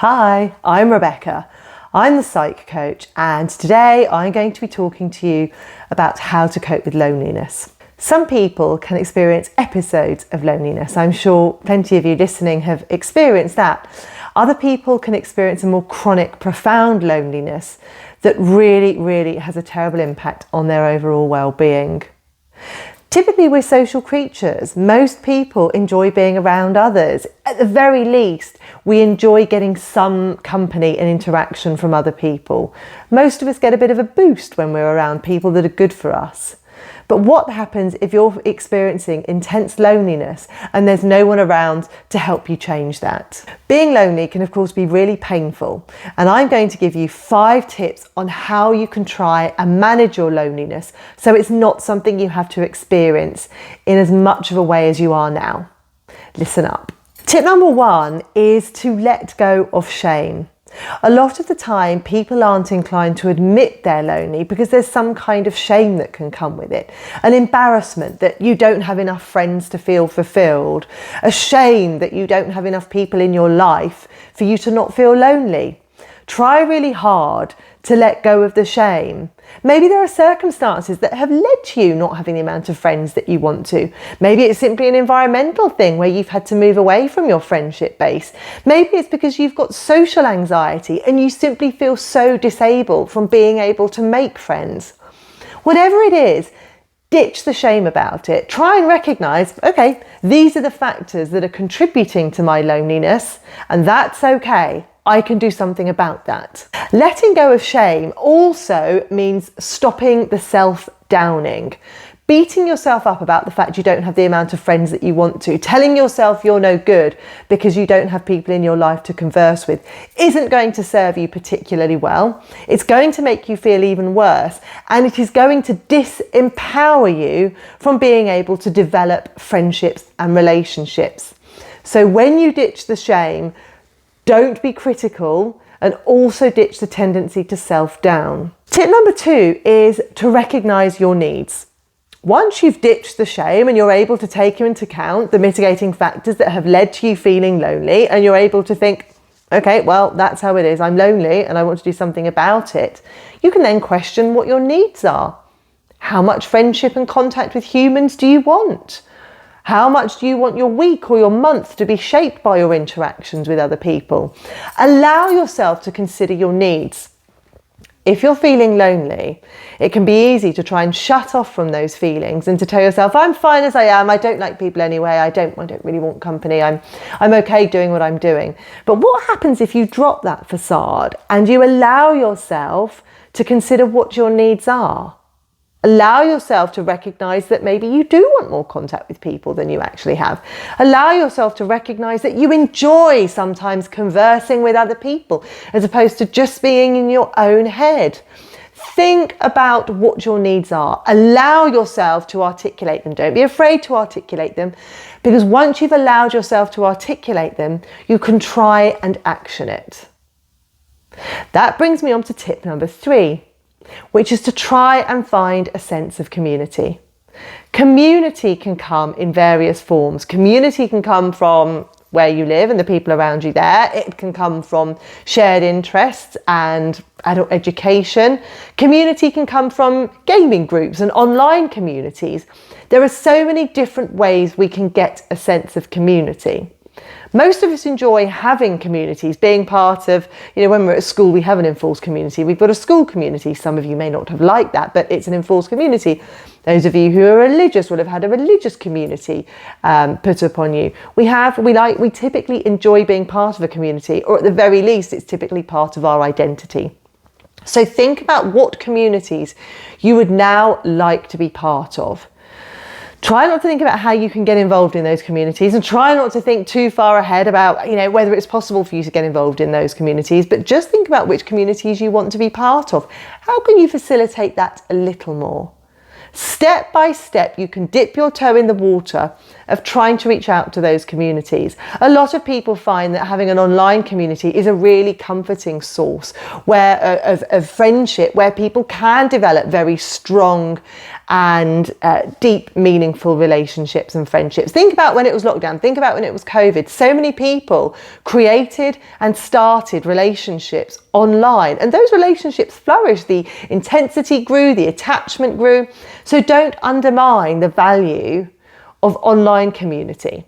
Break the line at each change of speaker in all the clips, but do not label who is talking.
Hi, I'm Rebecca. I'm the Psych coach, and today I'm going to be talking to you about how to cope with loneliness. Some people can experience episodes of loneliness. I'm sure plenty of you listening have experienced that. Other people can experience a more chronic, profound loneliness that really has a terrible impact on their overall well-being. Typically, we're social creatures. Most people enjoy being around others. At the very least, we enjoy getting some company and interaction from other people. Most of us get a bit of a boost when we're around people that are good for us. But what happens if you're experiencing intense loneliness and there's no one around to help you change that? Being lonely can, of course, be really painful. And I'm going to give you 5 tips on how you can try and manage your loneliness so it's not something you have to experience in as much of a way as you are now. Listen up. Tip number 1 is to let go of shame. A lot of the time, people aren't inclined to admit they're lonely because there's some kind of shame that can come with it. An embarrassment that you don't have enough friends to feel fulfilled. A shame that you don't have enough people in your life for you to not feel lonely. Try really hard to let go of the shame. Maybe there are circumstances that have led to you not having the amount of friends that you want to. Maybe it's simply an environmental thing where you've had to move away from your friendship base. Maybe it's because you've got social anxiety and you simply feel so disabled from being able to make friends. Whatever it is, ditch the shame about it. Try and recognise, okay, these are the factors that are contributing to my loneliness, and that's okay. I can do something about that. Letting go of shame also means stopping the self-downing. Beating yourself up about the fact you don't have the amount of friends that you want to, telling yourself you're no good because you don't have people in your life to converse with, isn't going to serve you particularly well. It's going to make you feel even worse, and it is going to disempower you from being able to develop friendships and relationships. So when you ditch the shame, don't be critical, and also ditch the tendency to self-down. Tip number 2 is to recognise your needs. Once you've ditched the shame and you're able to take into account the mitigating factors that have led to you feeling lonely, and you're able to think, okay, well, that's how it is. I'm lonely and I want to do something about it. You can then question what your needs are. How much friendship and contact with humans do you want? How much do you want your week or your month to be shaped by your interactions with other people? Allow yourself to consider your needs. If you're feeling lonely, it can be easy to try and shut off from those feelings and to tell yourself, I'm fine as I am, I don't like people anyway, I don't really want company, I'm okay doing what I'm doing. But what happens if you drop that facade and you allow yourself to consider what your needs are? Allow yourself to recognise that maybe you do want more contact with people than you actually have. Allow yourself to recognise that you enjoy sometimes conversing with other people as opposed to just being in your own head. Think about what your needs are. Allow yourself to articulate them. Don't be afraid to articulate them, because once you've allowed yourself to articulate them, you can try and action it. That brings me on to tip number 3. Which is to try and find a sense of community. Community can come in various forms. Community can come from where you live and the people around you there. It can come from shared interests and adult education. Community can come from gaming groups and online communities. There are so many different ways we can get a sense of community. Most of us enjoy having communities, being part of, when we're at school, we have an enforced community. We've got a school community. Some of you may not have liked that, but it's an enforced community. Those of you who are religious will have had a religious community put upon you. We typically enjoy being part of a community, or at the very least, it's typically part of our identity. So think about what communities you would now like to be part of. Try not to think about how you can get involved in those communities, and try not to think too far ahead about, whether it's possible for you to get involved in those communities, but just think about which communities you want to be part of. How can you facilitate that a little more? Step by step, you can dip your toe in the water of trying to reach out to those communities. A lot of people find that having an online community is a really comforting source of friendship, where people can develop very strong and deep, meaningful relationships and friendships. Think about when it was lockdown. Think about when it was COVID. So many people created and started relationships online, and those relationships flourished. The intensity grew, the attachment grew. So don't undermine the value of online community.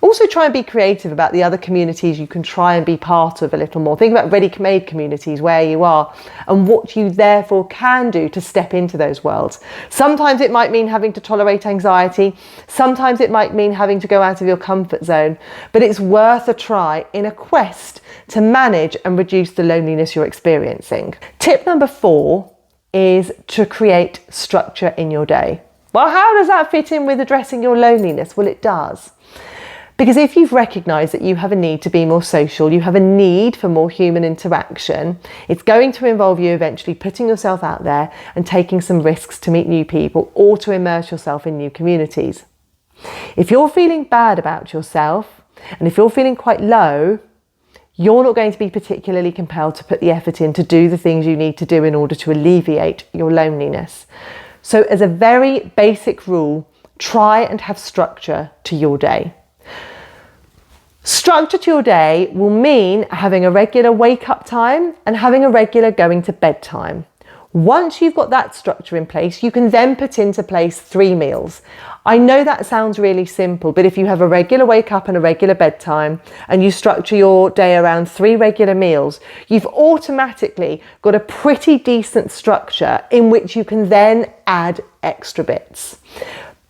Also try and be creative about the other communities you can try and be part of a little more. Think about ready-made communities where you are and what you therefore can do to step into those worlds. Sometimes it might mean having to tolerate anxiety. Sometimes it might mean having to go out of your comfort zone, but it's worth a try in a quest to manage and reduce the loneliness you're experiencing. Tip number 4 is to create structure in your day. Well, how does that fit in with addressing your loneliness? Well, it does. Because if you've recognised that you have a need to be more social, you have a need for more human interaction, it's going to involve you eventually putting yourself out there and taking some risks to meet new people or to immerse yourself in new communities. If you're feeling bad about yourself and if you're feeling quite low, you're not going to be particularly compelled to put the effort in to do the things you need to do in order to alleviate your loneliness. So as a very basic rule, try and have structure to your day. Structure to your day will mean having a regular wake up time and having a regular going to bed time. Once you've got that structure in place, you can then put into place 3 meals. I know that sounds really simple, but if you have a regular wake up and a regular bedtime and you structure your day around 3 regular meals, you've automatically got a pretty decent structure in which you can then add extra bits.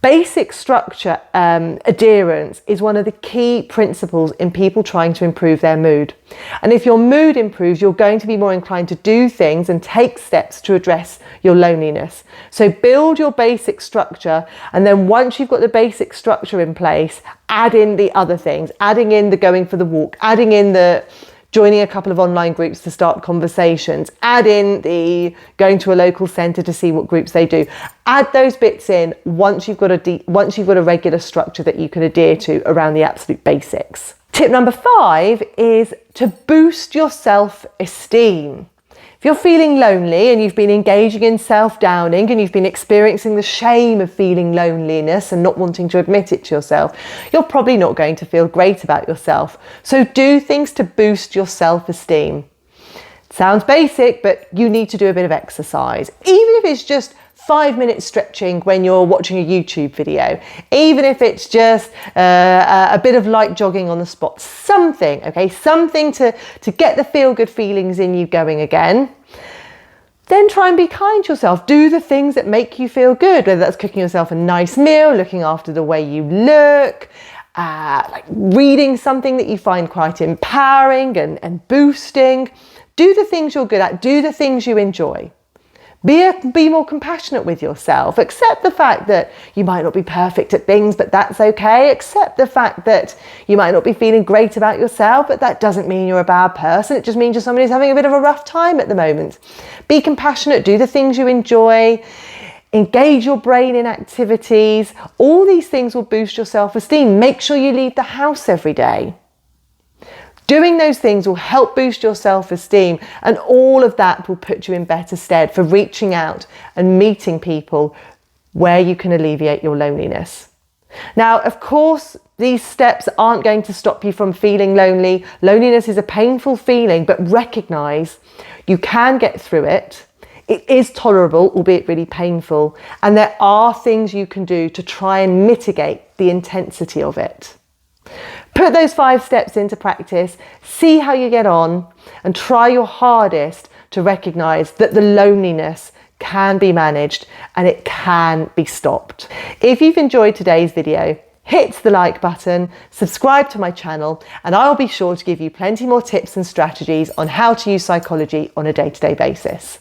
Basic structure adherence is one of the key principles in people trying to improve their mood. And if your mood improves, you're going to be more inclined to do things and take steps to address your loneliness. So build your basic structure, and then once you've got the basic structure in place, add in the other things, adding in the going for the walk, adding in the joining a couple of online groups to start conversations, add in the going to a local centre to see what groups they do. Add those bits in once you've got a regular structure that you can adhere to around the absolute basics. Tip number 5 is to boost your self-esteem. If you're feeling lonely and you've been engaging in self-downing and you've been experiencing the shame of feeling loneliness and not wanting to admit it to yourself, you're probably not going to feel great about yourself. So do things to boost your self-esteem. Sounds basic, but you need to do a bit of exercise. Even if it's just 5 minutes stretching when you're watching a YouTube video, even if it's just a bit of light jogging on the spot, something to get the feel-good feelings in you going again. Then try and be kind to yourself. Do the things that make you feel good, whether that's cooking yourself a nice meal, looking after the way you look, like reading something that you find quite empowering and boosting. Do the things you're good at. Do the things you enjoy. Be more compassionate with yourself. Accept the fact that you might not be perfect at things, but that's okay. Accept the fact that you might not be feeling great about yourself, but that doesn't mean you're a bad person. It just means you're somebody who's having a bit of a rough time at the moment. Be compassionate. Do the things you enjoy. Engage your brain in activities. All these things will boost your self-esteem. Make sure you leave the house every day. Doing those things will help boost your self-esteem, and all of that will put you in better stead for reaching out and meeting people where you can alleviate your loneliness. Now, of course, these steps aren't going to stop you from feeling lonely. Loneliness is a painful feeling, but recognise you can get through it. It is tolerable, albeit really painful, and there are things you can do to try and mitigate the intensity of it. Put those 5 steps into practice, see how you get on, and try your hardest to recognise that the loneliness can be managed and it can be stopped. If you've enjoyed today's video, hit the like button, subscribe to my channel, and I'll be sure to give you plenty more tips and strategies on how to use psychology on a day-to-day basis.